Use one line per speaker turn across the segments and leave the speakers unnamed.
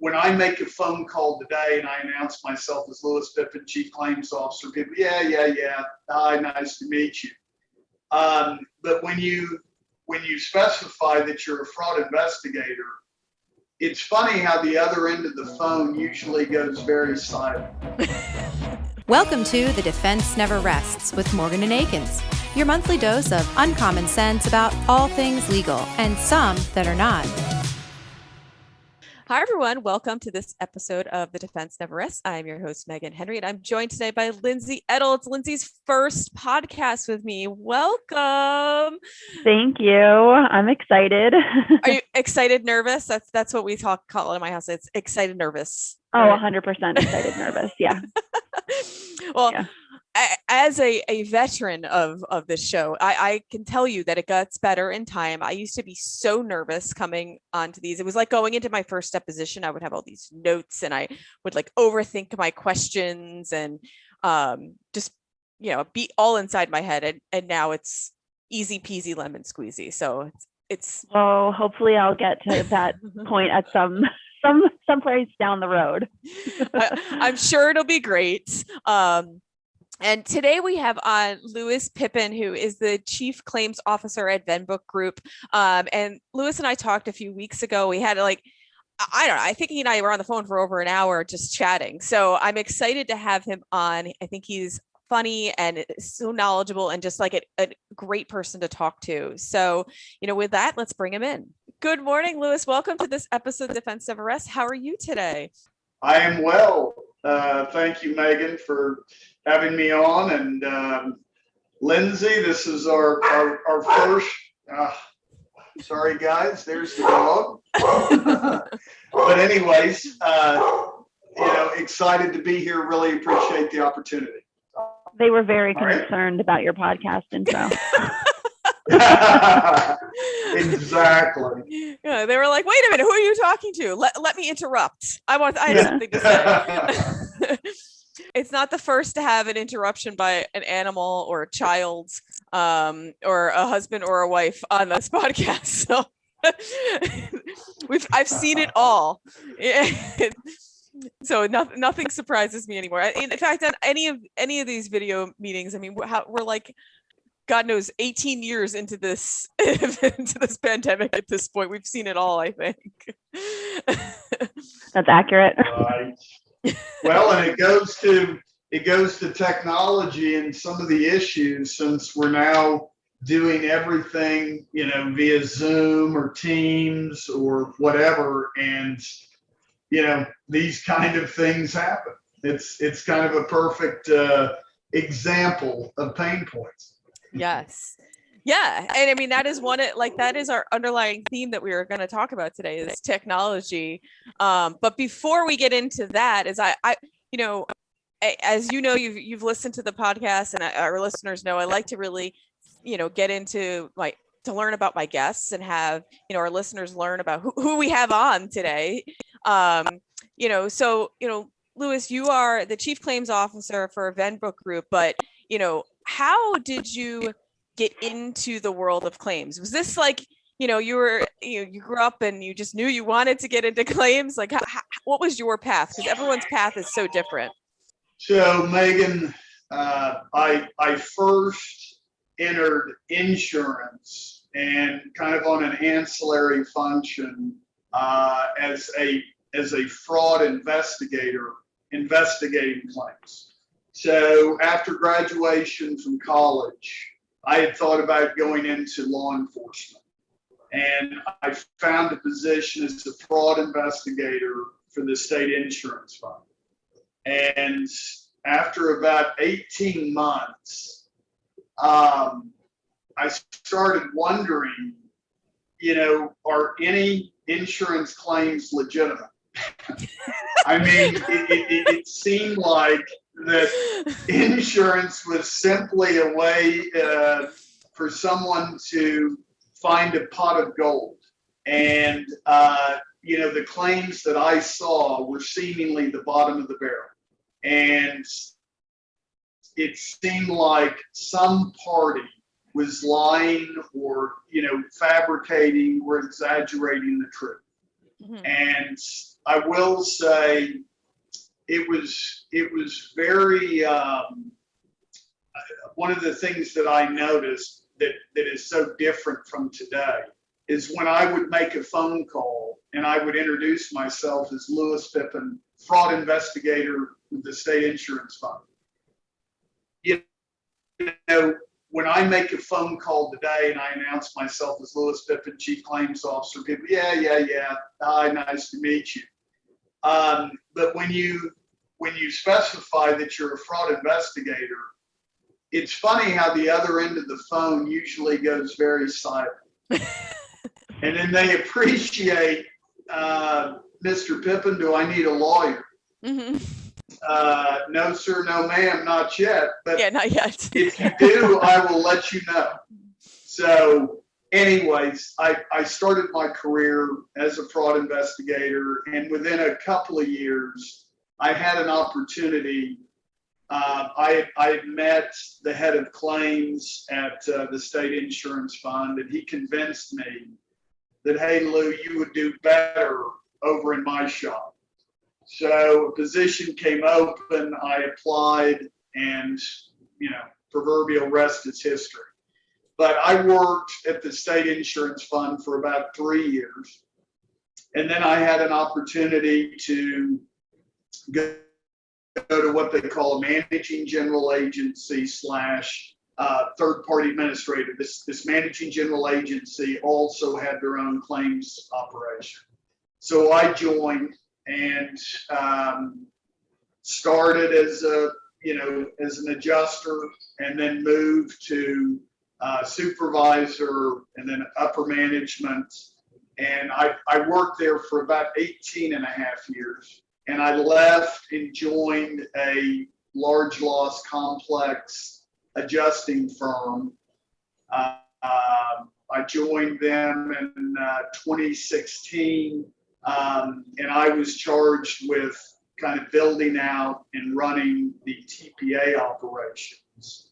when I make a phone call today and I announce myself as Louis Pippin, Chief Claims Officer, people, yeah. Hi, nice to meet you. But when you specify that you're a fraud investigator, it's funny how the other end of the phone usually goes very silent.
Welcome to The Defense Never Rests with Morgan and Akins, your monthly dose of uncommon sense about all things legal and some that are not.
Hi, everyone. Welcome to this episode of The Defense Never Rests. I'm your host, Megan Henry, and I'm joined today by Lindsay Edel. It's Lindsay's first podcast with me. Welcome.
Thank you. I'm excited.
Are you excited, nervous? That's what we call it in my house. It's excited, nervous.
Oh, 100% excited, nervous. Yeah.
Well, yeah. As a veteran of this show, I can tell you that it gets better in time. I used to be so nervous coming onto these. It was like going into my first deposition. I would have all these notes and I would like overthink my questions and just, be all inside my head. And now it's easy peasy lemon squeezy. So it's.
Oh, hopefully I'll get to that point at some place down the road.
I'm sure it'll be great. And today we have on Louis Pippin, who is the Chief Claims Officer at Venbrook Group. And Louis and I talked a few weeks ago. We had I think he and I were on the phone for over an hour just chatting. So I'm excited to have him on. I think he's funny and so knowledgeable and just like a great person to talk to. So, with that, let's bring him in. Good morning, Louis. Welcome to this episode of Defense Never Rests. How are you today?
I am well. Thank you, Megan, for having me on. And Lindsay, this is our first. Sorry, guys. There's the dog. But anyways, excited to be here. Really appreciate the opportunity.
They were very concerned about your podcast intro.
Exactly.
Yeah, they were like, wait a minute, who are you talking to? Let me interrupt. I have something to say. It's not the first to have an interruption by an animal or a child or a husband or a wife on this podcast. So I've seen it all. So nothing surprises me anymore. In fact, on any of these video meetings, we're like, God knows, 18 years into this pandemic at this point. We've seen it all, I think.
That's accurate.
Right. Well, and it goes to technology and some of the issues, since we're now doing everything, via Zoom or Teams or whatever, and these kind of things happen. It's kind of a perfect example of pain points.
Yes. Yeah. And that is that is our underlying theme that we are going to talk about today is technology. But before we get into that, as you've listened to the podcast and our listeners know, I like to really, get into to learn about my guests and have, our listeners learn about who we have on today. Louis, you are the Chief Claims Officer for Venbrook Group, but, how did you get into the world of claims? Was this like, you grew up and you just knew you wanted to get into claims? Like, what was your path? Because everyone's path is so different.
So, Megan, I first entered insurance and kind of on an ancillary function as a fraud investigator investigating claims. So after graduation from college, I had thought about going into law enforcement, and I found a position as a fraud investigator for the state insurance fund. And after about 18 months, I started wondering, are any insurance claims legitimate? It seemed like that insurance was simply a way for someone to find a pot of gold. And, the claims that I saw were seemingly the bottom of the barrel. And it seemed like some party was lying or, fabricating or exaggerating the truth. And I will say it was very, one of the things that I noticed that is so different from today is when I would make a phone call and I would introduce myself as Louis Pippin, fraud investigator with the state insurance fund. You know, when I make a phone call today and I announce myself as Louis Pippin, Chief Claims Officer, people, yeah. Hi, nice to meet you. But when you specify that you're a fraud investigator, it's funny how the other end of the phone usually goes very silent. And then they appreciate, Mr. Pippin, do I need a lawyer? No, sir, no, ma'am, not yet. But
yeah, not yet.
if you do, I will let you know. So anyways, I started my career as a fraud investigator, and within a couple of years, I had an opportunity. I had met the head of claims at the state insurance fund, and he convinced me that, hey, Lou, you would do better over in my shop. So a position came open, I applied, and, proverbial rest is history. But I worked at the state insurance fund for about 3 years. And then I had an opportunity to go to what they call a managing general agency / third-party administrator. This managing general agency also had their own claims operation. So I joined and started as an adjuster, and then moved to supervisor, and then upper management. And I worked there for about 18 and a half years. And I left and joined a large loss complex adjusting firm. I joined them in 2016, and I was charged with kind of building out and running the TPA operations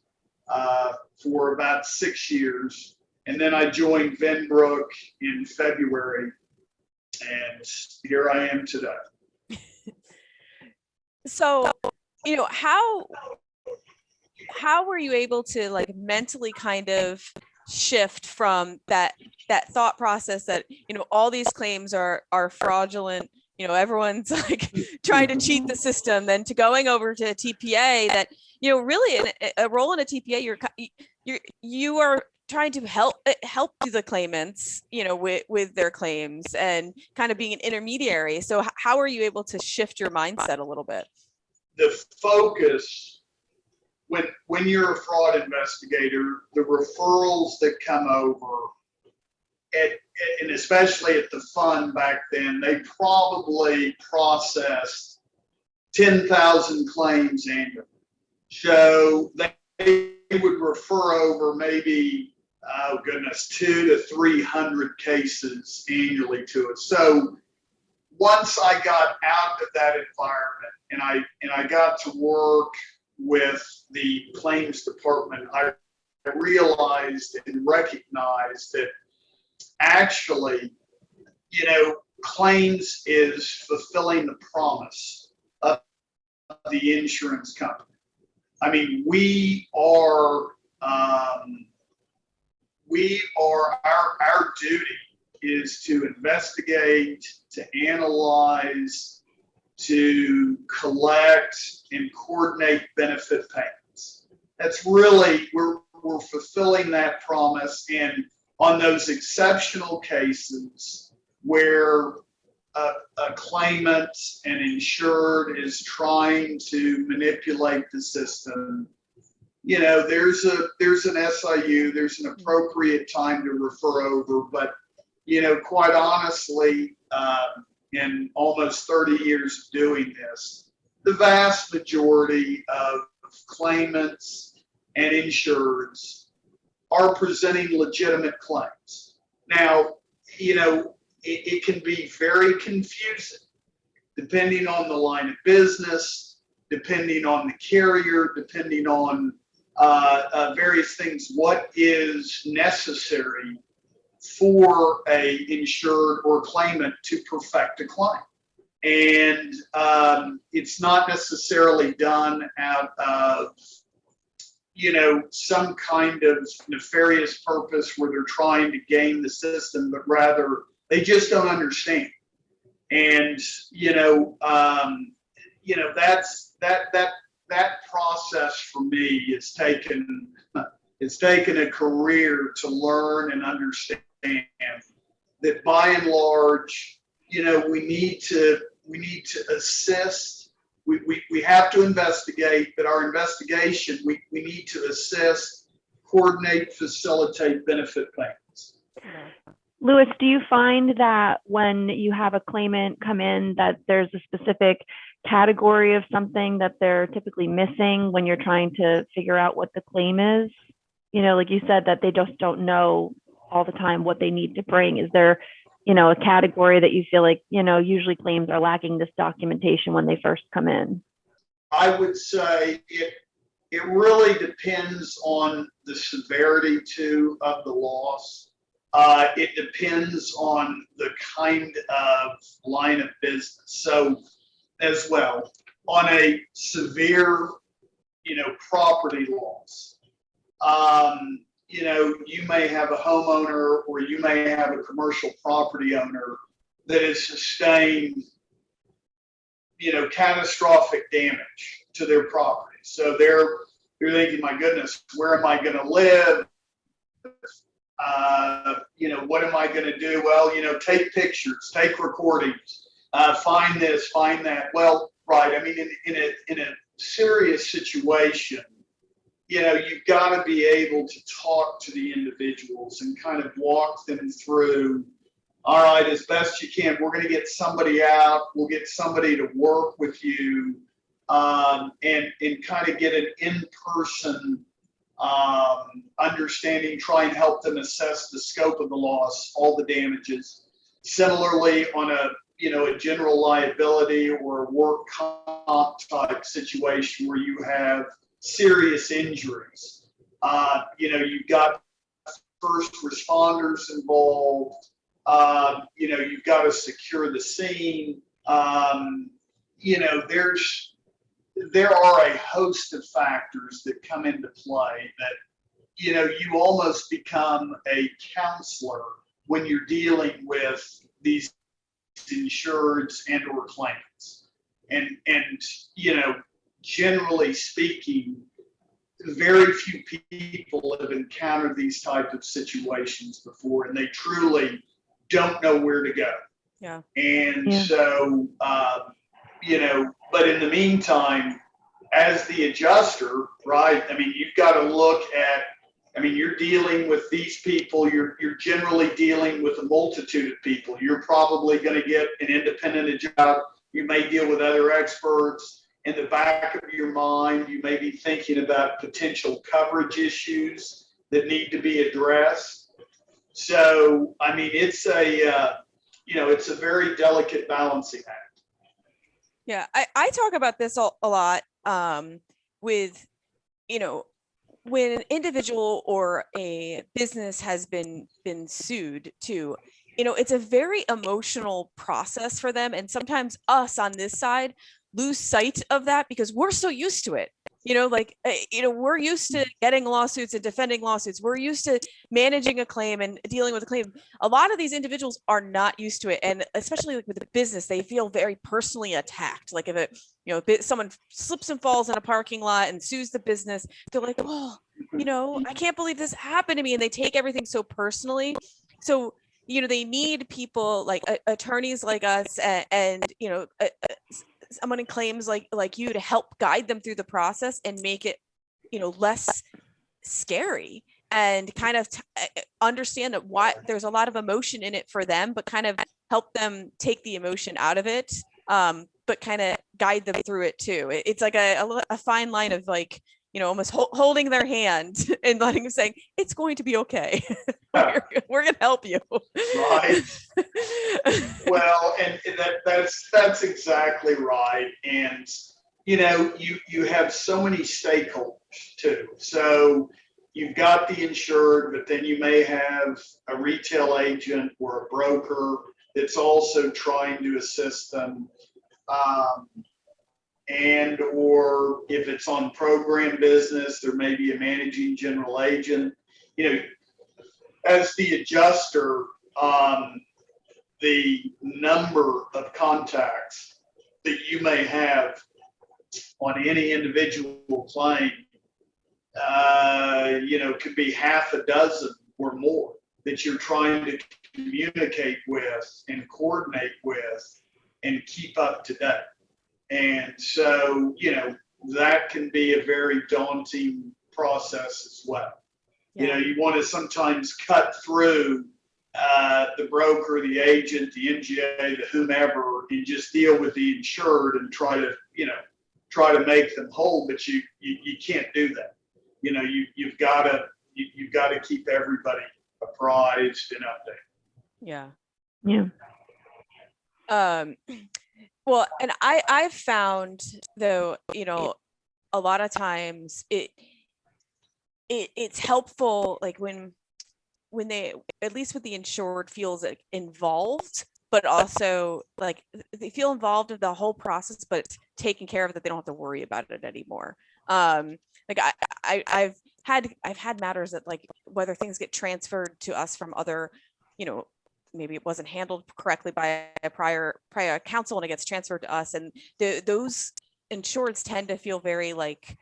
for about 6 years. And then I joined Venbrook in February, and here I am today.
So, how were you able to mentally kind of shift from that thought process that, all these claims are fraudulent, everyone's trying to cheat the system, then to going over to TPA that, really a role in a TPA, you are trying to help the claimants, with their claims and kind of being an intermediary. So how are you able to shift your mindset a little bit?
The focus, when you're a fraud investigator, the referrals that come over, and especially at the fund back then, they probably processed 10,000 claims annually. So they would refer over maybe, 200 to 300 cases annually to us. So once I got out of that environment and I got to work with the claims department, I realized and recognized that actually, claims is fulfilling the promise of the insurance company. I mean, our duty is to investigate, to analyze, to collect and coordinate benefit payments. That's really, we're fulfilling that promise. And on those exceptional cases where a claimant and insured is trying to manipulate the system, there's an SIU, there's an appropriate time to refer over. But, quite honestly, in almost 30 years of doing this, the vast majority of claimants and insureds are presenting legitimate claims. Now, it can be very confusing depending on the line of business, depending on the carrier, depending on various things, what is necessary for a insured or claimant to perfect a claim. And it's not necessarily done out of, some kind of nefarious purpose where they're trying to game the system, but rather they just don't understand. And that process for me it's taken a career to learn and understand that by and large, we need to assist. We have to investigate, but our investigation, we need to assist, coordinate, facilitate benefit payments.
Louis, do you find that when you have a claimant come in that there's a specific category of something that they're typically missing when you're trying to figure out what the claim is? Like you said, that they just don't know all the time what they need to bring. Is there, a category that you feel like, usually claims are lacking this documentation when they first come in?
I would say it really depends on the severity too of the loss. It depends on the kind of line of business. So as well, on a severe, property loss, you may have a homeowner or you may have a commercial property owner that has sustained, catastrophic damage to their property. So they're thinking, my goodness, where am I going to live? What am I going to do? Well, take pictures, take recordings, find this, find that. Well, right. I mean, in a serious situation, you've got to be able to talk to the individuals and kind of walk them through, all right, as best you can, we're going to get somebody out, we'll get somebody to work with you, and kind of get an in-person understanding, try and help them assess the scope of the loss, all the damages. Similarly, on a general liability or a work comp type situation where you have serious injuries, you've got first responders involved, you've got to secure the scene. There are a host of factors that come into play that, you almost become a counselor when you're dealing with these insureds and or claimants. And generally speaking, very few people have encountered these types of situations before, and they truly don't know where to go.
Yeah.
And so, but in the meantime, as the adjuster, right, I mean, you've got to look at, you're dealing with these people, you're generally dealing with a multitude of people. You're probably going to get an independent job. You may deal with other experts. In the back of your mind, you may be thinking about potential coverage issues that need to be addressed. So, it's a very delicate balancing act.
Yeah, I talk about this a lot with, when an individual or a business has been sued too, it's a very emotional process for them. And sometimes us on this side lose sight of that because we're so used to it. We're used to getting lawsuits and defending lawsuits. We're used to managing a claim and dealing with a claim. A lot of these individuals are not used to it. And especially with the business, they feel very personally attacked. Like if someone slips and falls in a parking lot and sues the business, they're like, oh, I can't believe this happened to me. And they take everything so personally. So, they need people like attorneys like us and someone in claims like you to help guide them through the process and make it, less scary and kind of understand that why there's a lot of emotion in it for them, but kind of help them take the emotion out of it, but kind of guide them through it too. It's like a fine line of like, almost holding their hand and letting them saying, it's going to be okay. We're going to help you.
Right. Well, and that's exactly right. And, you have so many stakeholders too. So, you've got the insured, but then you may have a retail agent or a broker that's also trying to assist them. And or if it's on program business, there may be a managing general agent. As the adjuster, the number of contacts that you may have on any individual claim, could be half a dozen or more that you're trying to communicate with and coordinate with and keep up to date. And so, that can be a very daunting process as well.
Yeah.
You want to sometimes cut through the broker, the agent, the MGA, the whomever, and just deal with the insured and try to make them whole. But you can't do that. You've got to keep everybody apprised and updated.
Yeah.
Yeah.
Well, and I've found though, a lot of times it's helpful, like when they, at least with the insured, feels like involved, but also like they feel involved in the whole process, but taken care of, that they don't have to worry about it anymore. Like I've had matters that, like, whether things get transferred to us from other, maybe it wasn't handled correctly by a prior counsel and it gets transferred to us, and those insureds tend to feel very like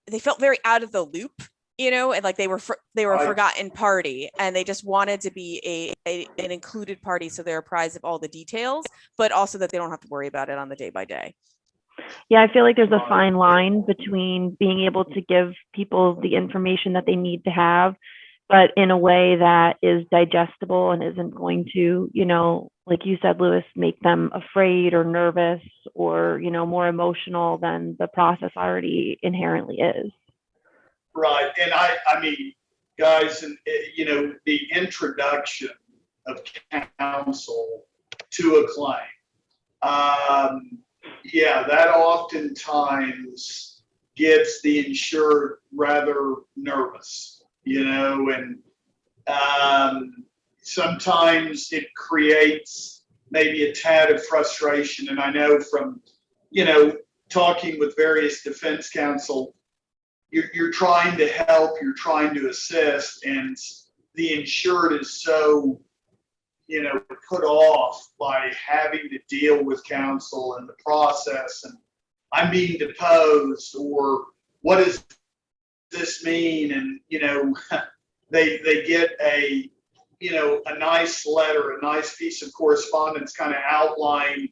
they felt very out of the loop, and like they were a forgotten party, and they just wanted to be an included party, so they're apprised of all the details, but also that they don't have to worry about it on the day by day.
Yeah, I feel like there's a fine line between being able to give people the information that they need to have, but in a way that is digestible and isn't going to, like you said, Louis, make them afraid or nervous or, more emotional than the process already inherently is.
Right. And I mean, guys, and the introduction of counsel to a claim, that oftentimes gets the insured rather nervous, and sometimes it creates maybe a tad of frustration. And I know from, talking with various defense counsel, you're trying to help, you're trying to assist, and the insured is so, put off by having to deal with counsel and the process, and I'm being deposed, or what does this mean? And, they get a nice letter, a nice piece of correspondence kind of outline,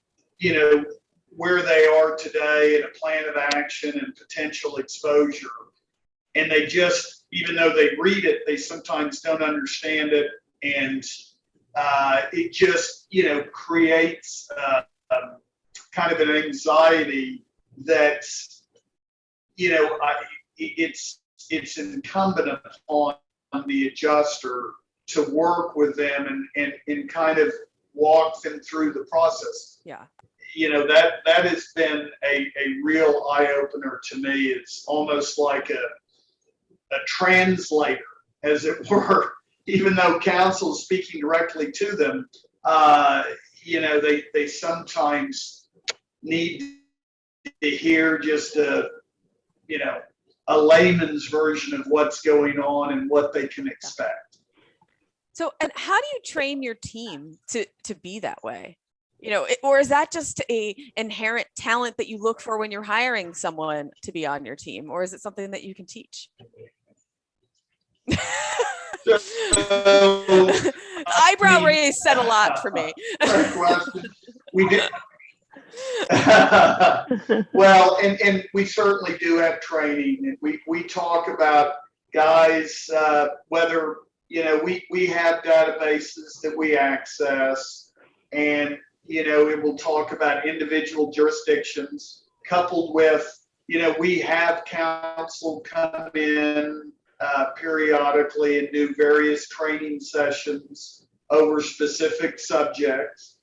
where they are today and a plan of action and potential exposure. And they just, even though they read it, they sometimes don't understand it. And it just, creates kind of an anxiety that, it's incumbent upon the adjuster to work with them and kind of walk them through the process.
Yeah.
That has been a real eye-opener to me. It's almost like a translator, as it were, even though counsel is speaking directly to them. They sometimes need to hear just a layman's version of what's going on and what they can expect.
So, and how do you train your team to be that way? Or is that just a inherent talent that you look for when you're hiring someone to be on your team? Or is it something that you can teach? Eyebrow raise said a lot for me.
We did. Well, and we certainly do have training, and we talk about guys, whether, we have databases that we access, and, it will talk about individual jurisdictions coupled with, we have counsel come in periodically and do various training sessions over specific subjects.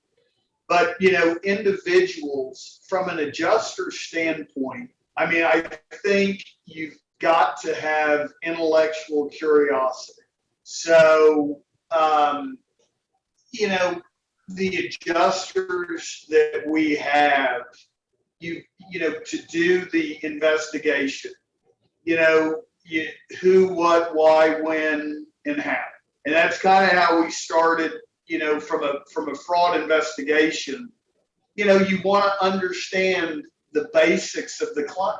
But, individuals from an adjuster standpoint, I mean, I think you've got to have intellectual curiosity. So, the adjusters that we have, to do the investigation, who, what, why, when, and how. And that's kind of how we started, from a fraud investigation. You want to understand the basics of the claim.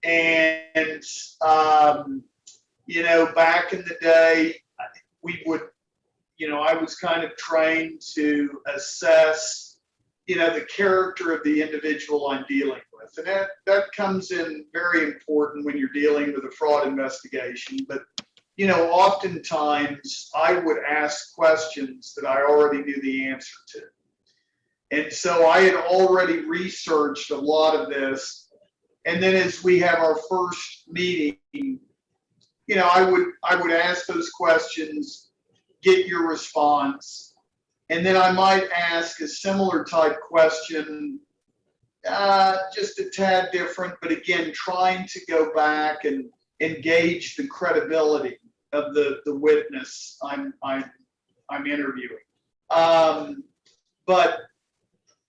And, back in the day, we would, I was kind of trained to assess, the character of the individual I'm dealing with. And that comes in very important when you're dealing with a fraud investigation. But, oftentimes I would ask questions that I already knew the answer to. And so I had already researched a lot of this. And then as we have our first meeting, I would ask those questions, get your response, and then I might ask a similar type question, just a tad different, but again, trying to go back and engage the credibility of the witness I'm interviewing. But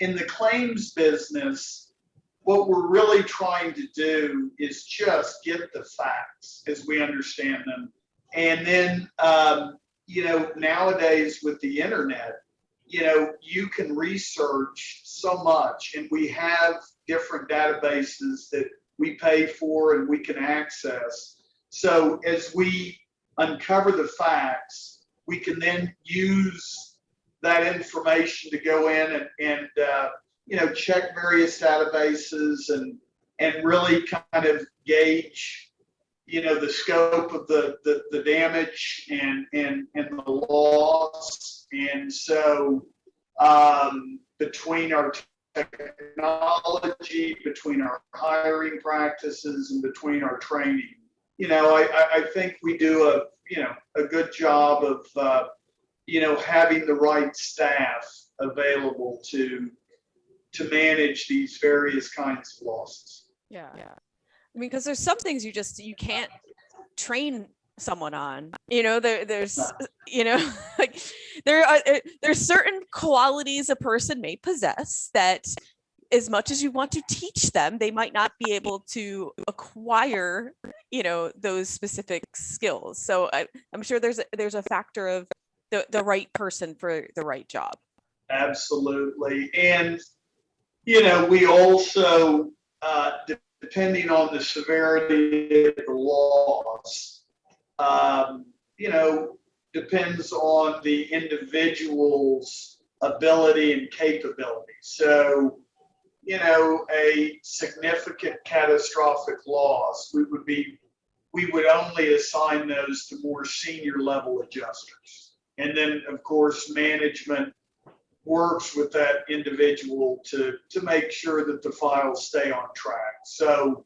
in the claims business, what we're really trying to do is just get the facts as we understand them. And then, nowadays with the internet, you can research so much, and we have different databases that we pay for and we can access. So as we uncover the facts, we can then use that information to go in and check various databases and really kind of gauge, the scope of the damage and the loss. And so between our technology, between our hiring practices, and between our training, I think we do a good job of having the right staff available to manage these various kinds of losses.
Yeah. I mean, because there's some things you can't train someone on. There's like there's certain qualities a person may possess that, as much as you want to teach them, they might not be able to acquire, those specific skills. So I'm sure there's a factor of the right person for the right job.
Absolutely. And we also, depending on the severity of the loss, depends on the individual's ability and capability. So, a significant catastrophic loss, we would only assign those to more senior level adjusters. And then, of course, management works with that individual to make sure that the files stay on track. So,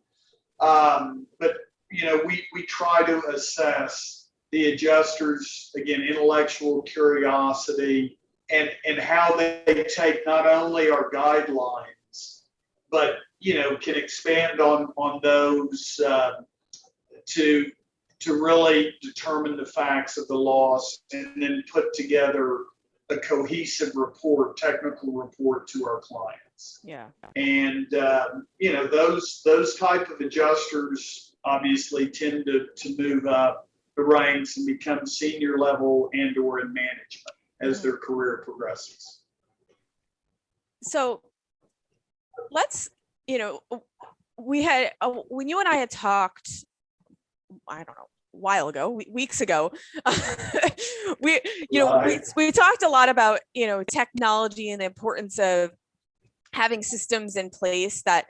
but we try to assess the adjusters, again, intellectual curiosity, and how they take not only our guidelines, but can expand on those to really determine the facts of the loss, and then put together a cohesive report, technical report to our clients.
Yeah.
And those type of adjusters obviously tend to move up the ranks and become senior level and or in management as their career progresses.
So let's, we had, when you and I had talked, I don't know, a while ago, weeks ago, we talked a lot about, technology and the importance of having systems in place that,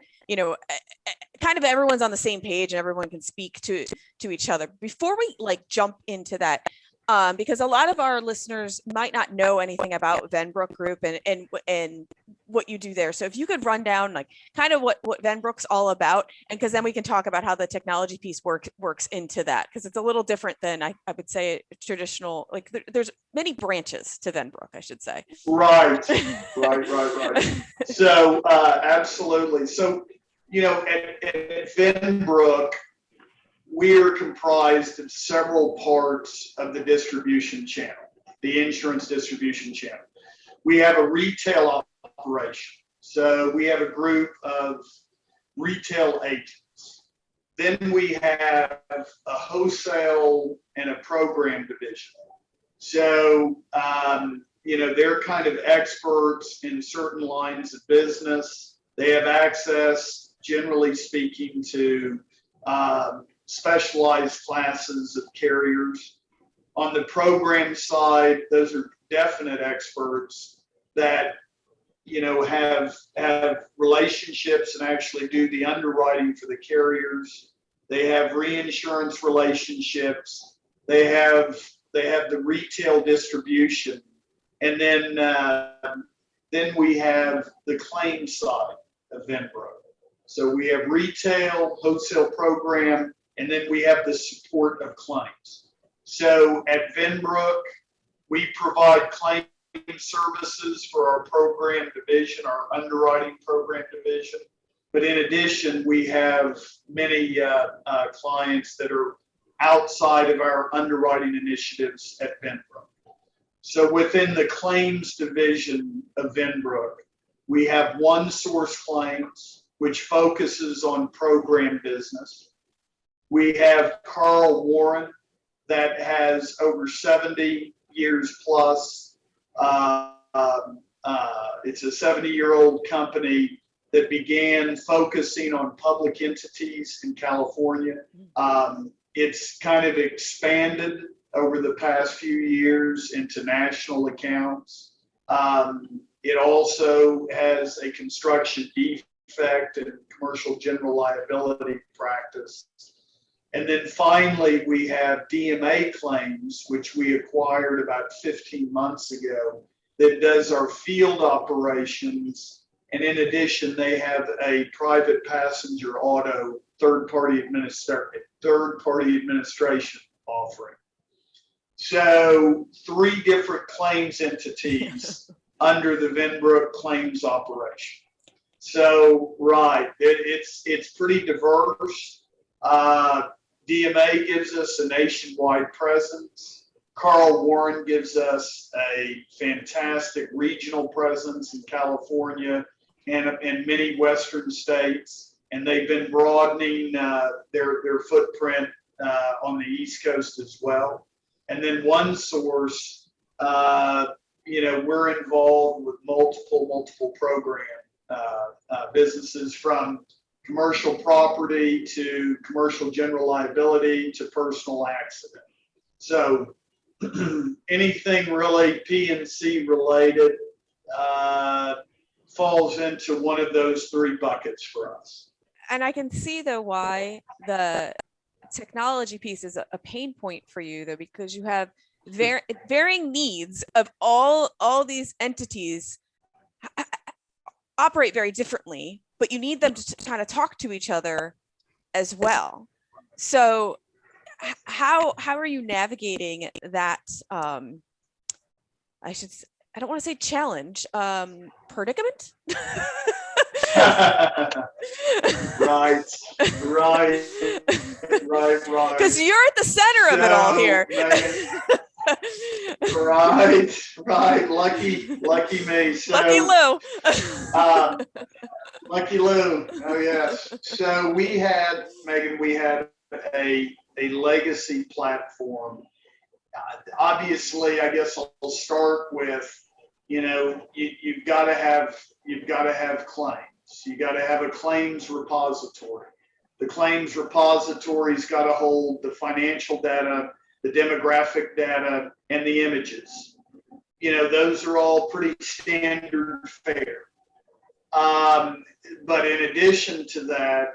kind of everyone's on the same page and everyone can speak to each other. Before we jump into that, because a lot of our listeners might not know anything about Venbrook Group and what you do there. So if you could run down kind of what Venbrook's all about, and because then we can talk about how the technology piece works into that, because it's a little different than I would say traditional, there's many branches to Venbrook, I should say.
Right. So absolutely. So, at Venbrook, we are comprised of several parts of the distribution channel, the insurance distribution channel. We have a retail operation. So we have a group of retail agents. Then we have a wholesale and a program division. So, they're kind of experts in certain lines of business. They have access, generally speaking, to specialized classes of carriers. On the program side, those are definite experts that have relationships and actually do the underwriting for the carriers. They have reinsurance relationships. They have the retail distribution, and then we have the claims side of Venbrook. So we have retail, wholesale program, and then we have the support of claims. So at Venbrook, we provide claim services for our program division, our underwriting program division. But in addition, we have many clients that are outside of our underwriting initiatives at Venbrook. So within the claims division of Venbrook, we have One Source Claims, which focuses on program business. We have Carl Warren, that has over 70 years plus. It's a 70-year-old company that began focusing on public entities in California. It's kind of expanded over the past few years into national accounts. It also has a construction defect and commercial general liability practice. And then finally, we have DMA Claims, which we acquired about 15 months ago, that does our field operations. And in addition, they have a private passenger auto third-party administration offering. So 3 different claims entities under the Venbrook claims operation. So, right, it's pretty diverse. DMA gives us a nationwide presence. Carl Warren gives us a fantastic regional presence in California and many Western states. And they've been broadening their footprint on the East Coast as well. And then One Source, we're involved with multiple program businesces, from commercial property to commercial general liability to personal accident. So anything really P&C related falls into one of those 3 buckets for us.
And I can see though why the technology piece is a pain point for you, though, because you have varying needs of all these entities operate very differently, but you need them to kind of talk to each other as well. So how are you navigating that? I don't want to say challenge, predicament.
Right.
Because you're at the center of it all here.
Right. Lucky me. So,
Lucky Lou.
Lucky Lou. Oh yes. So Megan, we had a legacy platform. Obviously, I guess I'll start with, you've got to have claims. You got to have a claims repository. The claims repository's got to hold the financial data, the demographic data, and the images. Those are all pretty standard fare. But in addition to that,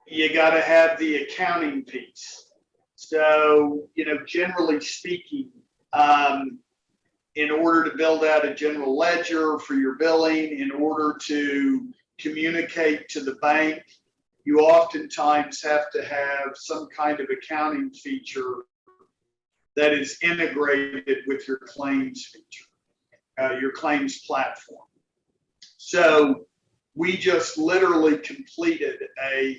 you got to have the accounting piece. So, generally speaking, in order to build out a general ledger for your billing, in order to communicate to the bank, you oftentimes have to have some kind of accounting feature that is integrated with your claims feature, your claims platform. So we just literally completed a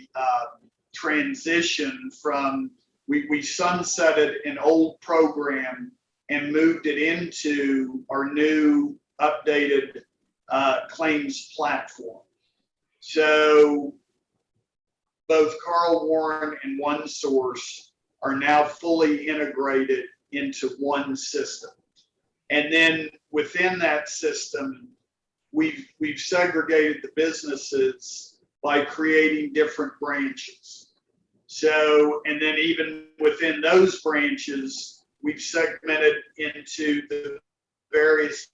transition from, we sunsetted an old program and moved it into our new updated claims platform. So both Carl Warren and OneSource are now fully integrated into one system. And then within that system, we've segregated the businesses by creating different branches. So, and then even within those branches, we've segmented into the various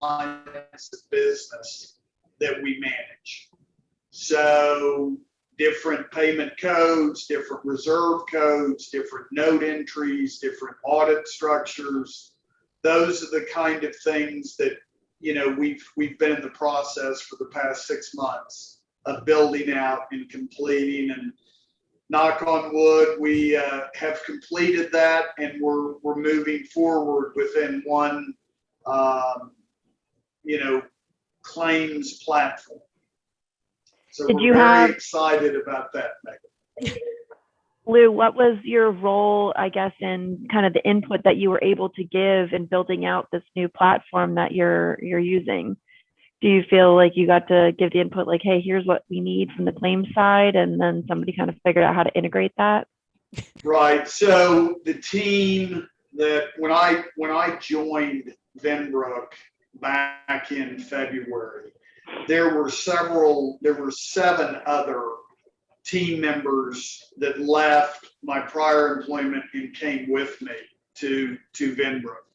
lines of business that we manage. So different payment codes, different reserve codes, different note entries, different audit structures. Those are the kind of things that, you know, we've been in the process for the past 6 months of building out and completing, and knock on wood, we have completed that, and we're moving forward within one, you know, claims platform. So we're very excited about that, Megan.
Lou, what was your role, I guess, in kind of the input that you were able to give in building out this new platform that you're using? Do you feel like you got to give the input, like, hey, here's what we need from the claims side, and then somebody kind of figured out how to integrate that?
Right. So the team that when I joined Venbrook back in February, there were 7 other team members that left my prior employment and came with me to Venbrook.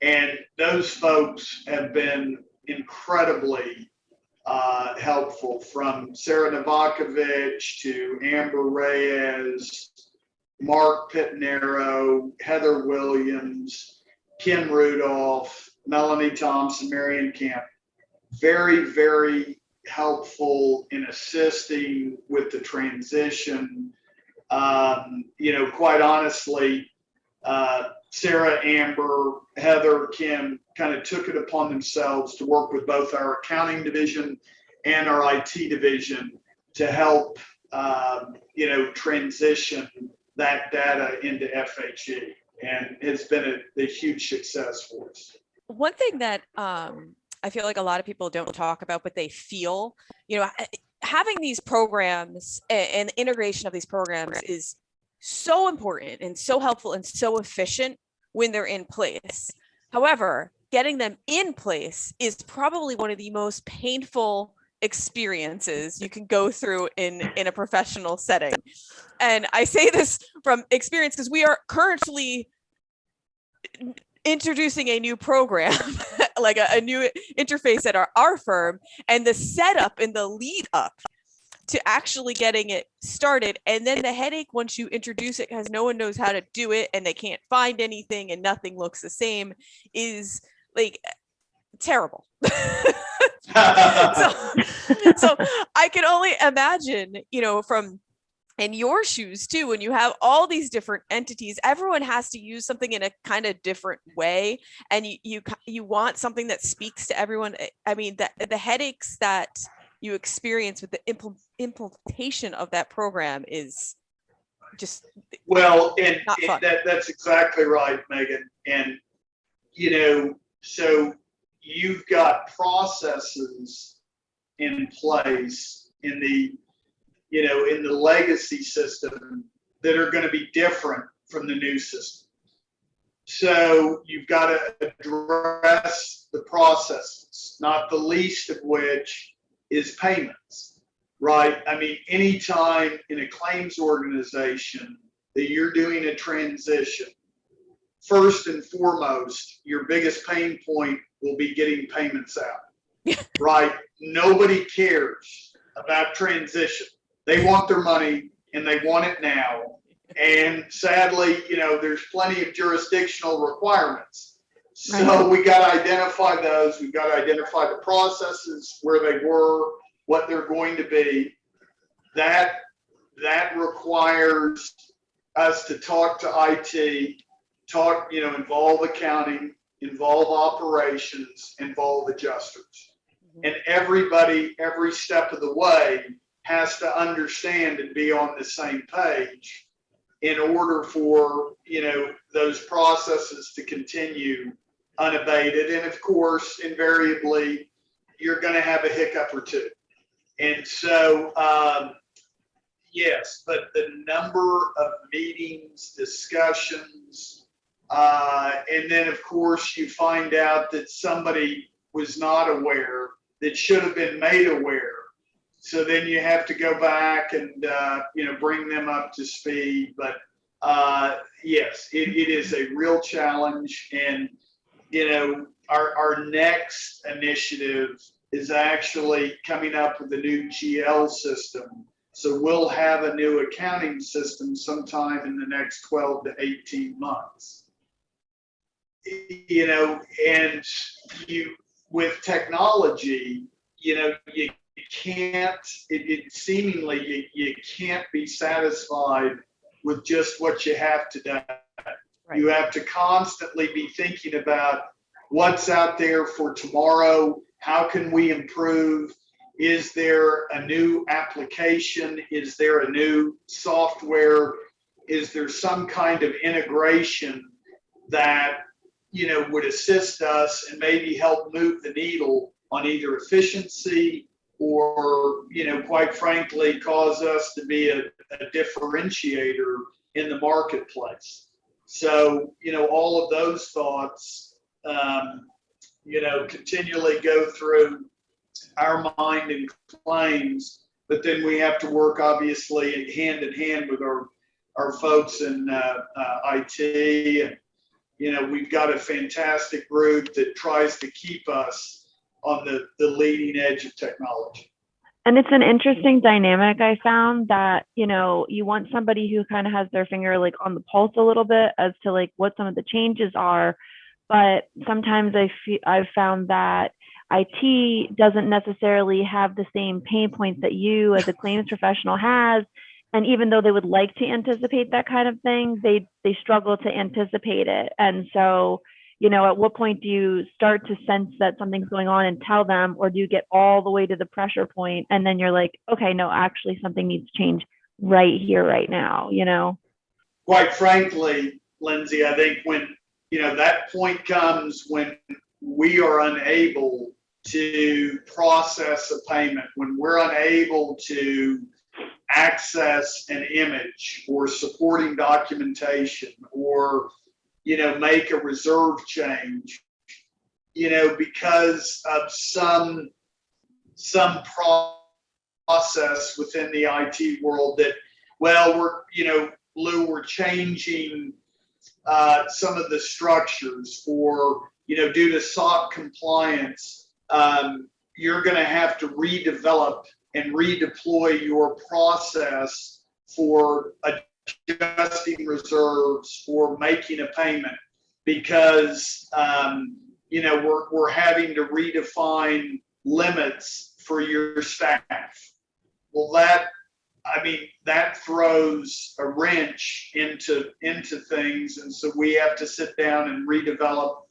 And those folks have been incredibly helpful, from Sarah Novakovich to Amber Reyes, Mark Pitnero, Heather Williams, Kim Rudolph, Melanie Thompson, Marion Camp. Very, very helpful in assisting with the transition. You know, quite honestly, Sarah, Amber, Heather, Kim kind of took it upon themselves to work with both our accounting division and our IT division to help, you know, transition that data into FHE. And it's been a huge success for us.
One thing that I feel like a lot of people don't talk about, but they feel, you know, having these programs and the integration of these programs is so important and so helpful and so efficient when they're in place. However, getting them in place is probably one of the most painful experiences you can go through in a professional setting. And I say this from experience because we are currently introducing a new program, like a new interface at our firm, and the setup and the lead up to actually getting it started, and then the headache once you introduce it, because no one knows how to do it and they can't find anything and nothing looks the same, is like terrible. so I can only imagine, you know, from in your shoes too, when you have all these different entities, everyone has to use something in a kind of different way, and you want something that speaks to everyone. I mean, the headaches that you experience with the implementation of that program is just
and that's exactly right, Megan. And you know, so you've got processes in place in the legacy system that are going to be different from the new system. So you've got to address the processes, not the least of which is payments, right? I mean, anytime in a claims organization that you're doing a transition, first and foremost, your biggest pain point will be getting payments out, right? Nobody cares about transition. They want their money and they want it now. And sadly, you know, there's plenty of jurisdictional requirements. So we got to identify those. We've got to identify the processes, where they were, what they're going to be. That requires us to talk to IT, involve accounting, involve operations, involve adjusters. And everybody, every step of the way has to understand and be on the same page in order for, those processes to continue unabated. And of course, invariably, you're going to have a hiccup or two. And so, yes, but the number of meetings, discussions, and then of course you find out that somebody was not aware that should have been made aware. So then you have to go back and, bring them up to speed. But yes, it is a real challenge. And, our next initiative is actually coming up with a new GL system. So we'll have a new accounting system sometime in the next 12 to 18 months. And with technology, you can't, seemingly you can't be satisfied with just what you have today. Right. You have to constantly be thinking about what's out there for tomorrow. How can we improve? Is there a new application? Is there a new software? Is there some kind of integration that, would assist us and maybe help move the needle on either efficiency or, quite frankly, cause us to be a differentiator in the marketplace? So, all of those thoughts, continually go through our mind and claims, but then we have to work obviously hand in hand with our folks in IT. And, we've got a fantastic group that tries to keep us on the leading edge of technology.
And it's an interesting dynamic. I found that, you want somebody who kind of has their finger like on the pulse a little bit as to like what some of the changes are. But sometimes I've found that IT doesn't necessarily have the same pain points that you as a claims professional has. And even though they would like to anticipate that kind of thing, they struggle to anticipate it. And so, at what point do you start to sense that something's going on and tell them, or do you get all the way to the pressure point and then you're like, okay, no, actually something needs to change right here, right now,
Quite frankly, Lindsay, I think when, that point comes when we are unable to process a payment, when we're unable to access an image or supporting documentation or, make a reserve change, because of some process within the IT world that, well, Lou, we're changing some of the structures for, due to SOC compliance, you're going to have to redevelop and redeploy your process for adjusting reserves or making a payment because, we're having to redefine limits for your staff. Well, that throws a wrench into things. And so we have to sit down and redevelop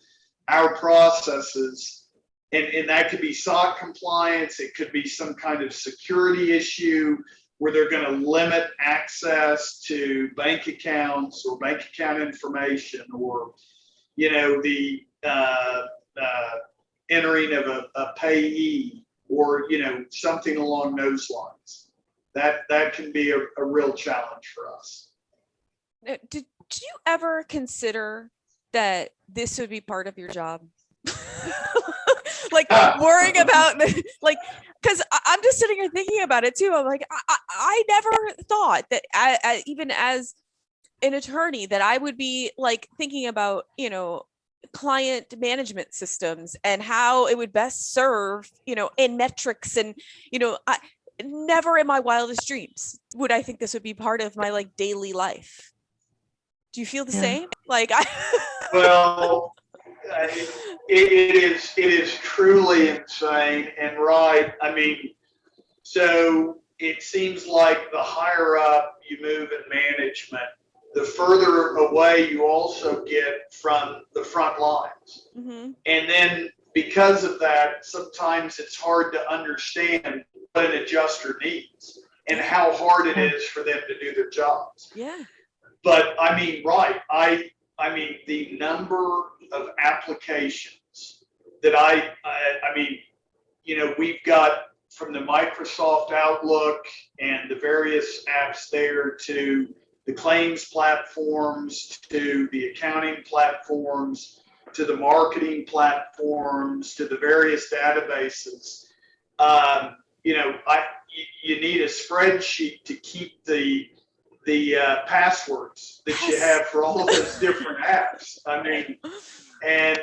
our processes. And that could be SOC compliance. It could be some kind of security issue where they're going to limit access to bank accounts or bank account information or, the entering of a payee or, something along those lines. That can be a real challenge for us.
Did you ever consider that this would be part of your job? Like worrying about because I'm just sitting here thinking about it too. I'm like, I never thought that even as an attorney that I would be like thinking about, client management systems and how it would best serve, in metrics and, never in my wildest dreams would I think this would be part of my like daily life. Do you feel the same? Like
Well, it is truly insane and right. I mean, so it seems like the higher up you move in management, the further away you also get from the front lines. Mm-hmm. And then because of that, sometimes it's hard to understand an adjuster needs and how hard it is for them to do their jobs.
Yeah.
But I mean, right. I mean, the number of applications that I mean, you know, we've got from the Microsoft Outlook and the various apps there to the claims platforms, to the accounting platforms, to the marketing platforms, to the various databases. You know, you need a spreadsheet to keep the passwords that you have for all of those different apps. I mean, and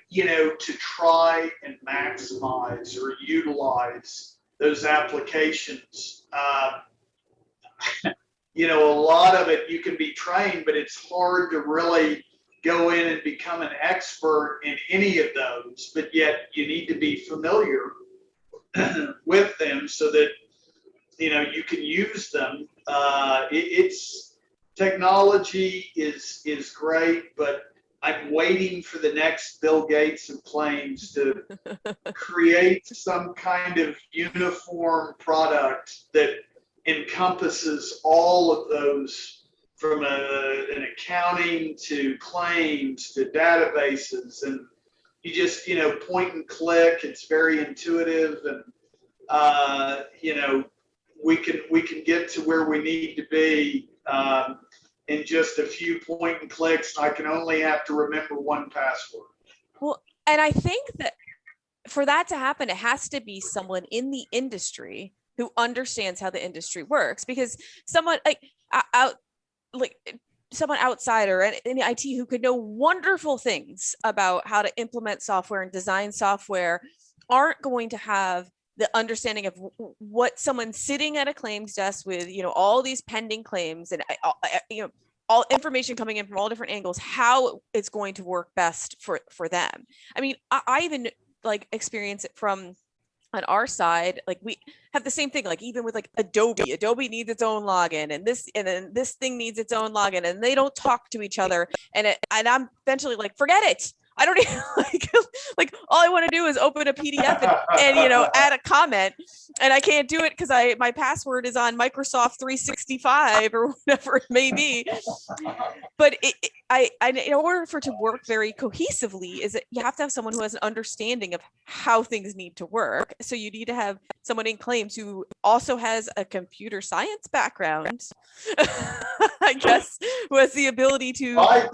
you know, to try and maximize or utilize those applications. You know, a lot of it you can be trained, but it's hard to really go in and become an expert in any of those. But yet you need to be familiar with them so that, you know, you can use them. It's technology is great, but I'm waiting for the next Bill Gates of claims to create some kind of uniform product that encompasses all of those, from an accounting to claims to databases, and you just, you know, point and click. It's very intuitive, and you know, we can get to where we need to be in just a few point and clicks. I can only have to remember one password.
Well, and I think that for that to happen, it has to be someone in the industry who understands how the industry works, because someone someone outside or in IT who could know wonderful things about how to implement software and design software aren't going to have the understanding of what someone sitting at a claims desk with, you know, all these pending claims and, you know, all information coming in from all different angles, how it's going to work best for them. I mean, I even like experience it from on our side. Like we have the same thing, like even with like Adobe needs its own login, and then this thing needs its own login, and they don't talk to each other. And I'm eventually like, forget it. I don't even like all I want to do is open a PDF and you know, add a comment, and I can't do it because my password is on Microsoft 365 or whatever it may be. But I in order for it to work very cohesively, is that you have to have someone who has an understanding of how things need to work. So you need to have someone in claims who also has a computer science background, I guess, who has the ability to, you know,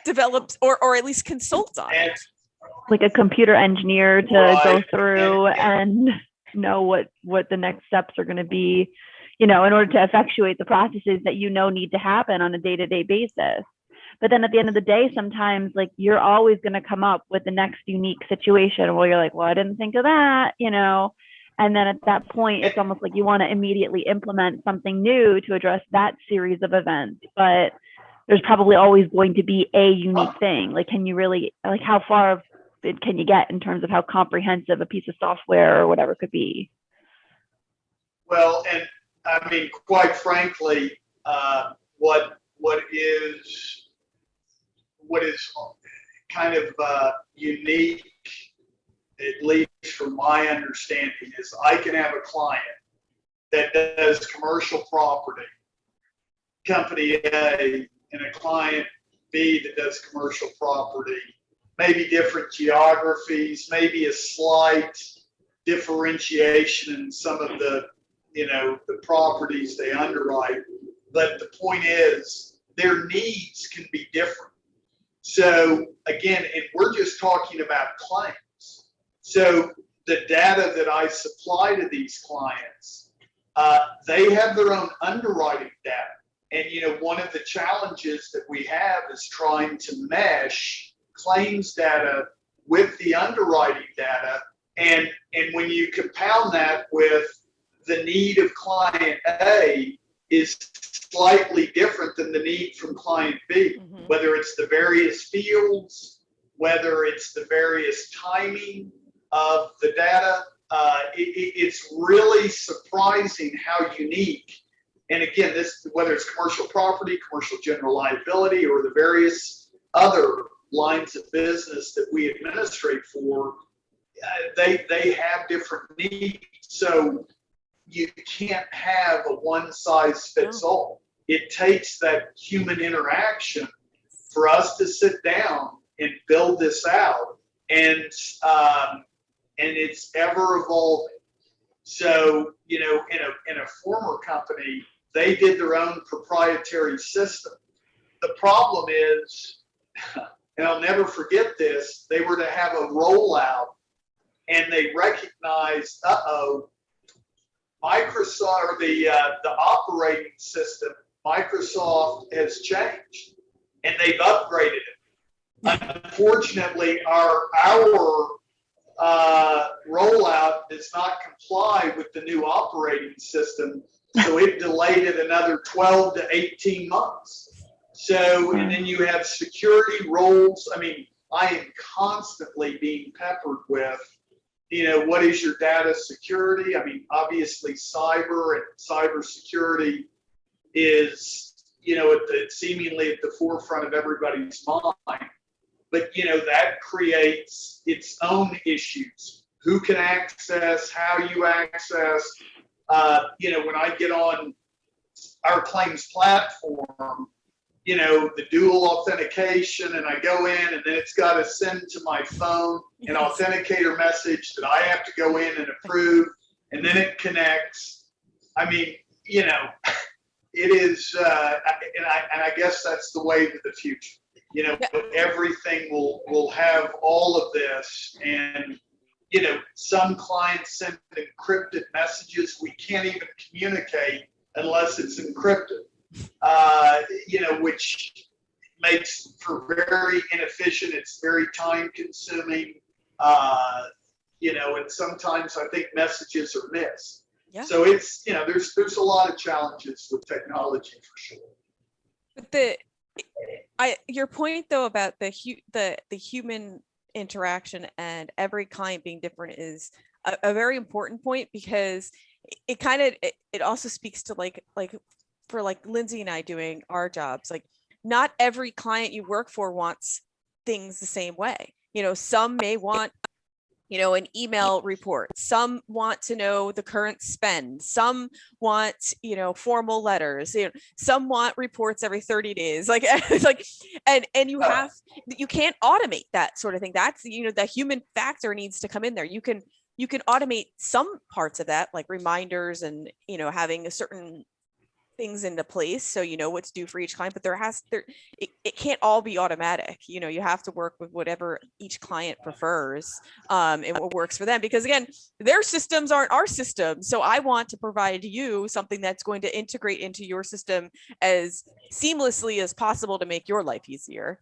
develop or at least consult on it.
Like a computer engineer to go through and know what the next steps are going to be, you know, in order to effectuate the processes that, you know, need to happen on a day-to-day basis. But then at the end of the day, sometimes like you're always going to come up with the next unique situation where you're like, well, I didn't think of that, you know. And then at that point, it's almost like you want to immediately implement something new to address that series of events. But there's probably always going to be a unique thing. Like, can you really, like, how far can you get in terms of how comprehensive a piece of software or whatever could be?
Well, and I mean, quite frankly, what is kind of unique, at least from my understanding, is I can have a client that does commercial property, company A, and a client B that does commercial property, maybe different geographies, maybe a slight differentiation in some of the, you know, the properties they underwrite. But the point is, their needs can be different. So again, and we're just talking about claims. So the data that I supply to these clients, they have their own underwriting data. And, you know, one of the challenges that we have is trying to mesh claims data with the underwriting data. And when you compound that with the need of client A is slightly different than the need from client B, whether it's the various fields, whether it's the various timing of the data, it's really surprising how unique. And again, this, whether it's commercial property, commercial general liability, or the various other lines of business that we administrate for, they have different needs. So you can't have a one size fits all. It takes that human interaction for us to sit down and build this out, and it's ever evolving. So, you know, in a former company, they did their own proprietary system. The problem is, and I'll never forget this, they were to have a rollout, and they recognized, Microsoft, or the operating system, Microsoft has changed, and they've upgraded it. Unfortunately, our rollout does not comply with the new operating system, so it delayed it another 12 to 18 months. So, and then you have security roles. I mean, I am constantly being peppered with, you know, what is your data security? I mean, obviously cyber and cybersecurity is, you know, seemingly at the forefront of everybody's mind. But, you know, that creates its own issues. Who can access, how you access. You know, when I get on our claims platform, you know, the dual authentication, and I go in, and then it's got to send to my phone an authenticator message that I have to go in and approve, and then it connects. I mean, you know, it is, and I guess that's the way to the future. You know, everything will have all of this, and, you know, some clients send encrypted messages. We can't even communicate unless it's encrypted, you know, which makes for very inefficient. It's very time consuming, you know, and sometimes I think messages are missed. Yeah. So it's, you know, there's a lot of challenges with technology for sure.
But your point though about the human interaction and every client being different is a very important point, because it also speaks to like for like Lindsay and I doing our jobs, like not every client you work for wants things the same way. You know, some may want, you know, an email report. Some want to know the current spend. Some want, you know, formal letters. You know, some want reports every 30 days. Like, it's like, and you can't automate that sort of thing. That's, you know, the human factor needs to come in there. You can automate some parts of that, like reminders and, you know, having a certain things into place so you know what to do for each client, but it can't all be automatic. You know, you have to work with whatever each client prefers, and what works for them, because again, their systems aren't our systems. So I want to provide you something that's going to integrate into your system as seamlessly as possible to make your life easier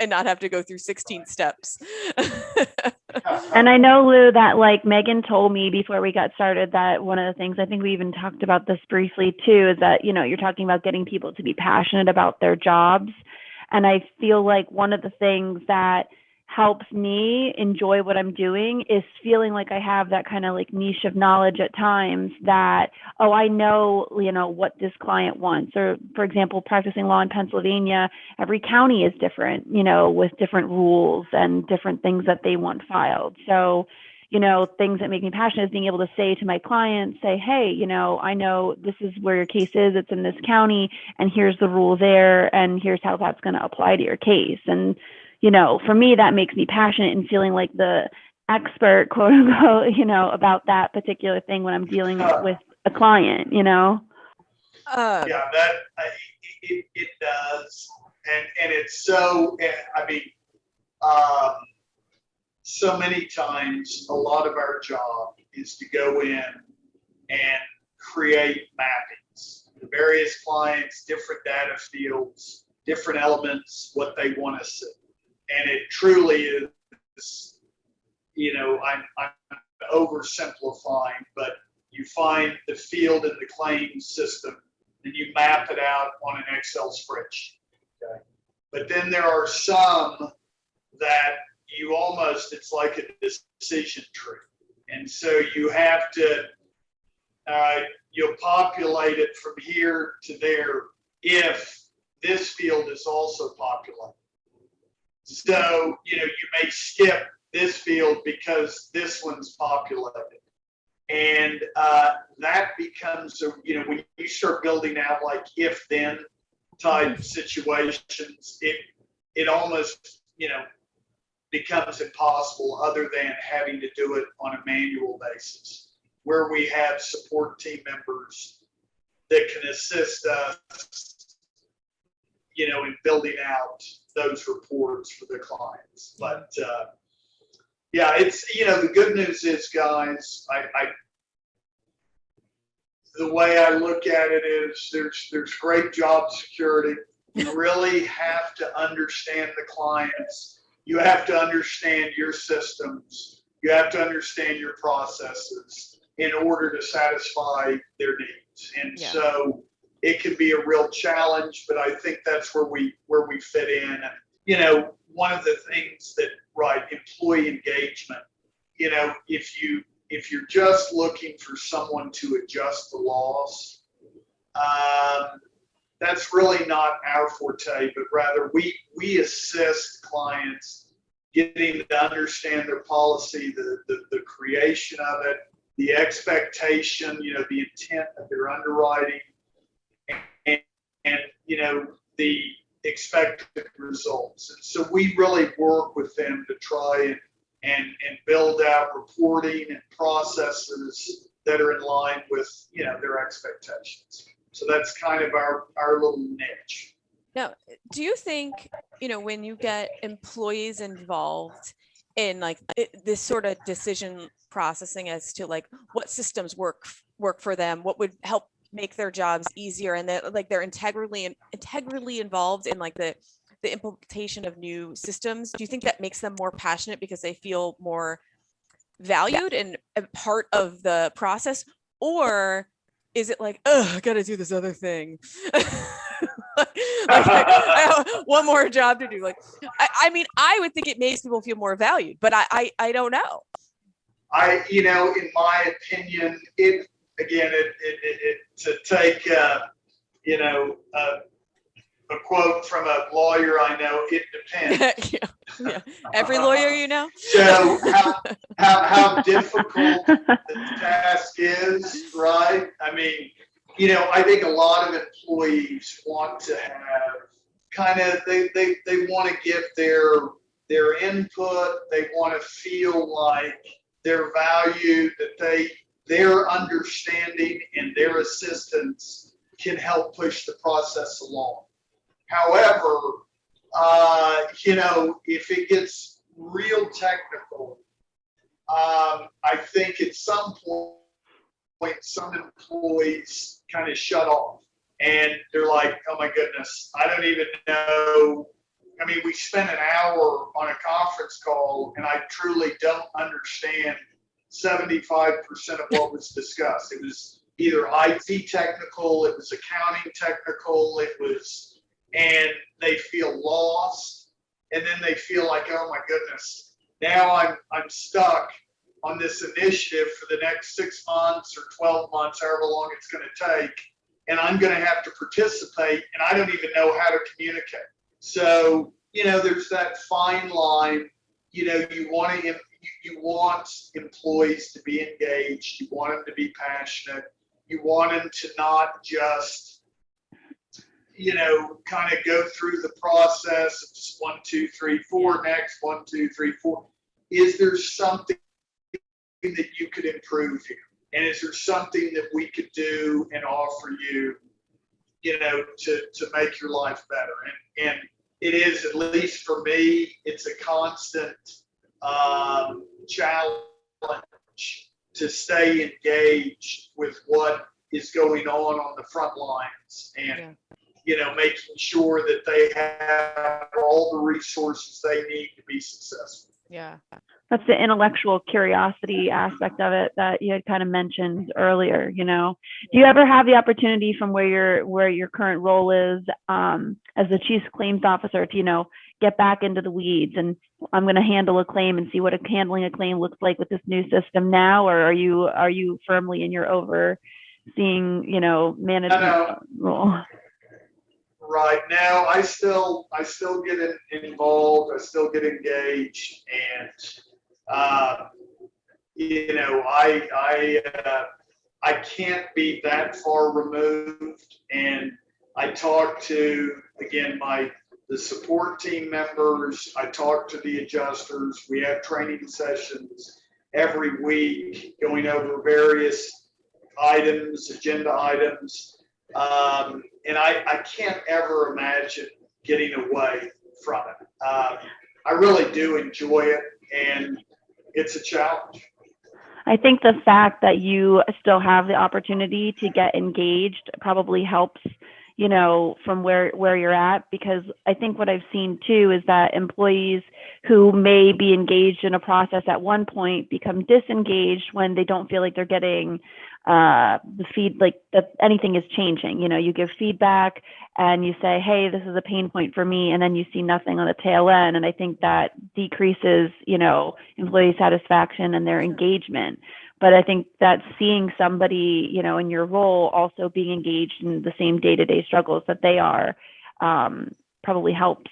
and not have to go through 16 steps.
And I know, Lou, that like Megan told me before we got started that one of the things, I think we even talked about this briefly too, is that, you know, you're talking about getting people to be passionate about their jobs. And I feel like one of the things that helps me enjoy what I'm doing is feeling like I have that kind of like niche of knowledge at times that, oh, I know, you know, what this client wants. Or for example, practicing law in Pennsylvania, every county is different, you know, with different rules and different things that they want filed. So, you know, things that make me passionate is being able to say to my clients, say, hey, you know, I know this is where your case is, it's in this county, and here's the rule there, and here's how that's going to apply to your case. And you know, for me, that makes me passionate and feeling like the expert, quote unquote, you know, about that particular thing when I'm dealing with a client, you know?
Yeah, it does. And it's so, I mean, so many times, a lot of our job is to go in and create mappings. The various clients, different data fields, different elements, what they want to see. And it truly is, you know, I'm oversimplifying, but you find the field in the claims system and you map it out on an Excel spreadsheet. Okay. But then there are some that you almost, it's like a decision tree. And so you have to, you'll populate it from here to there if this field is also populated. So, you know, you may skip this field because this one's populated. And that becomes, when you start building out like if-then type situations, it almost, becomes impossible other than having to do it on a manual basis, where we have support team members that can assist us, in building out those reports for the clients. But yeah, it's, the good news is, guys, the way I look at it is there's great job security. You really have to understand the clients. You have to understand your systems. You have to understand your processes in order to satisfy their needs. And so it can be a real challenge, but I think that's where we fit in. And, one of the things that, employee engagement, if you're just looking for someone to adjust the laws, that's really not our forte, but rather we assist clients getting to understand their policy, the creation of it, the expectation, the intent of their underwriting, and the expected results. And so we really work with them to try and build out reporting and processes that are in line with, their expectations. So that's kind of our little niche.
Now, do you think, when you get employees involved in this sort of decision processing as to what systems work for them, what would help make their jobs easier, and that they're integrally involved in the implementation of new systems, do you think that makes them more passionate because they feel more valued and a part of the process? Or is it I gotta do this other thing? I have one more job to do. I mean, I would think it makes people feel more valued, but I don't know.
In my opinion, it to take, a quote from a lawyer I know, it depends.
Yeah. Every lawyer
So how difficult the task is, right? I mean, I think a lot of employees want to have they want to give their input. They want to feel like they're valued, that their understanding and their assistance can help push the process along. However, if it gets real technical, I think at some point, some employees kind of shut off and they're like, oh my goodness, I don't even know. I mean, we spent an hour on a conference call and I truly don't understand 75% of what was discussed. It was either IT technical, it was accounting technical, and they feel lost, and then they feel like, oh my goodness, now I'm stuck on this initiative for the next 6 months or 12 months, however long it's going to take, and I'm going to have to participate, and I don't even know how to communicate. So, there's that fine line. You want employees to be engaged. You want them to be passionate. You want them to not just kind of go through the process of just 1, 2, 3, 4, next 1, 2, 3, 4. Is there something that you could improve here? And is there something that we could do and offer you, to make your life better? And it is, at least for me, it's a constant challenge to stay engaged with what is going on the front lines, and making sure that they have all the resources they need to be successful.
Yeah.
That's the intellectual curiosity aspect of it that you had kind of mentioned earlier. Do you ever have the opportunity from where your current role is as the chief claims officer to get back into the weeds, and I'm going to handle a claim and see what handling a claim looks like with this new system now? Or are you firmly in your overseeing management role?
Right now, I still get involved. I still get engaged, and I can't be that far removed, and I talk to, again, the support team members. I talk to the adjusters. We have training sessions every week going over various items, agenda items. And I can't ever imagine getting away from it. I really do enjoy it, and it's a challenge.
I think the fact that you still have the opportunity to get engaged probably helps, from where you're at, because I think what I've seen too is that employees who may be engaged in a process at one point become disengaged when they don't feel like they're getting that anything is changing. You give feedback and you say, hey, this is a pain point for me, and then you see nothing on the tail end. And I think that decreases, employee satisfaction and their engagement. But I think that seeing somebody, in your role also being engaged in the same day-to-day struggles that they are, probably helps,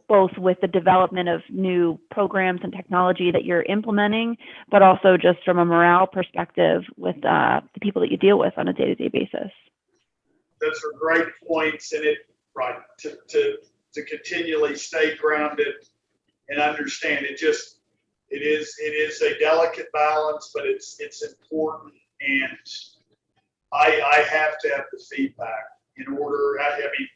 both with the development of new programs and technology that you're implementing, but also just from a morale perspective with the people that you deal with on a day-to-day basis.
Those are great points, and to continually stay grounded and understand it is a delicate balance, but it's important, and I have to have the feedback in order. I mean,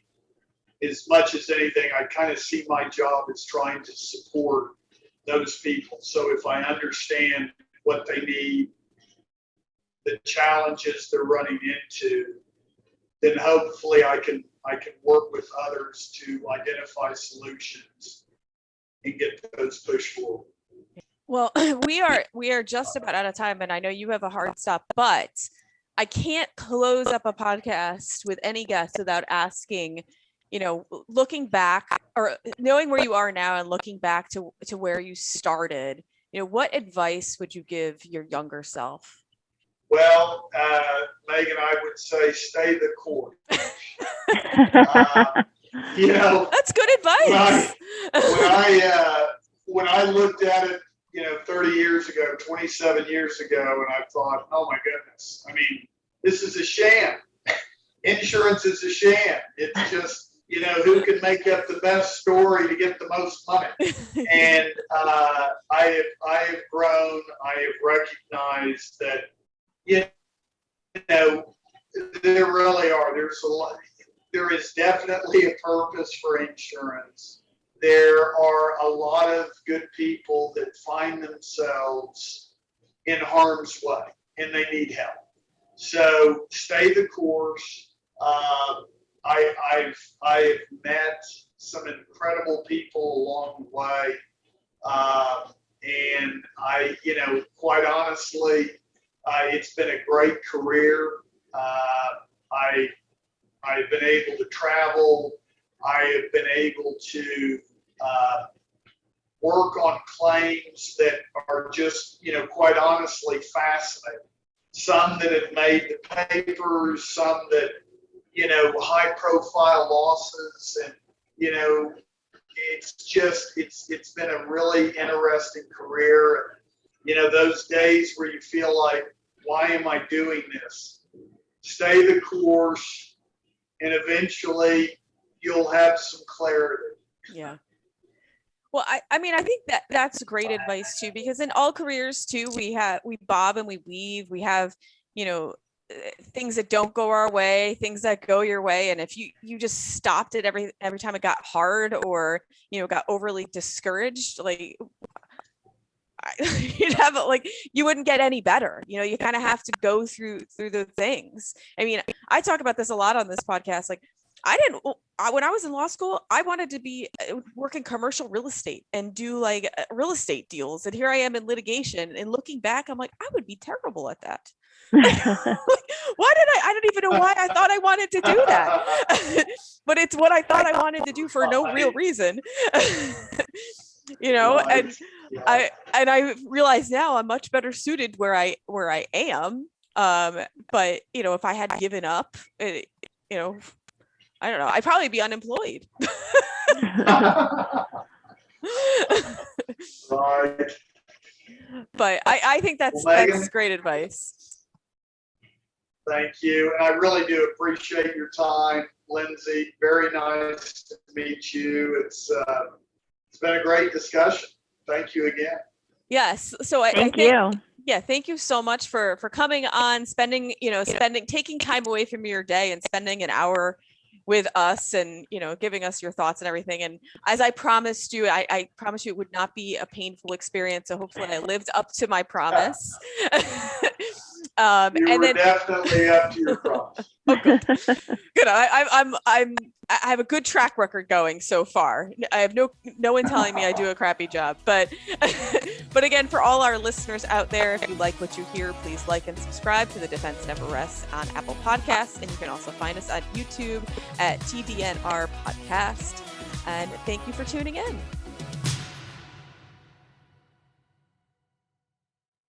as much as anything, I kind of see my job as trying to support those people. So if I understand what they need, the challenges they're running into, then hopefully I can work with others to identify solutions and get those pushed forward.
Well, we are just about out of time, and I know you have a hard stop, but I can't close up a podcast with any guest without asking, looking back or knowing where you are now and looking back to where you started, what advice would you give your younger self?
Well, Megan, I would say stay the course.
That's good advice.
When I looked at it, 30 years ago, 27 years ago, and I thought, oh my goodness, I mean, this is a sham. Insurance is a sham. It's just, who can make up the best story to get the most money? And I have grown. I have recognized that, there really are. There is definitely a purpose for insurance. There are a lot of good people that find themselves in harm's way, and they need help. So stay the course. I've met some incredible people along the way, and quite honestly, it's been a great career. I've been able to travel. I have been able to work on claims that are just, quite honestly, fascinating. Some that have made the papers, some that, high profile losses, and, it's been a really interesting career. Those days where you feel like, why am I doing this? Stay the course, and eventually you'll have some clarity.
Yeah. Well, I mean, I think that's great advice too, because in all careers too, we bob and we weave. We have, things that don't go our way, things that go your way. And if you just stopped it every time it got hard, or, got overly discouraged, like you wouldn't get any better. You kind of have to go through the things. I mean, I talk about this a lot on this podcast. Like, when I was in law school, I wanted to work in commercial real estate and do real estate deals. And here I am in litigation, and looking back, I'm like, I would be terrible at that. I don't even know why I thought I wanted to do that. But it's what I thought I wanted to do for no real reason. And I realize now I'm much better suited where I am. But if I had given up, I don't know, I'd probably be unemployed.
Right.
But I think that's
Megan,
great advice.
thank you. And I really do appreciate your time, Lindsay. Very nice to meet you. It's been a great discussion. Thank you again.
Yes. So I
Thank
think,
you.
yeah, thank you so much for coming on, taking time away from your day and spending an hour with us and, giving us your thoughts and everything. And as I promised you, I promised you it would not be a painful experience. So hopefully I lived up to my promise.
You
and
were
then
definitely up to your promise.
oh, good. Good. I have a good track record going so far. I have no one telling me I do a crappy job. But but again, for all our listeners out there, if you like what you hear, please like and subscribe to The Defense Never Rests on Apple Podcasts, and you can also find us on YouTube at TDNR Podcast. And thank you for tuning in.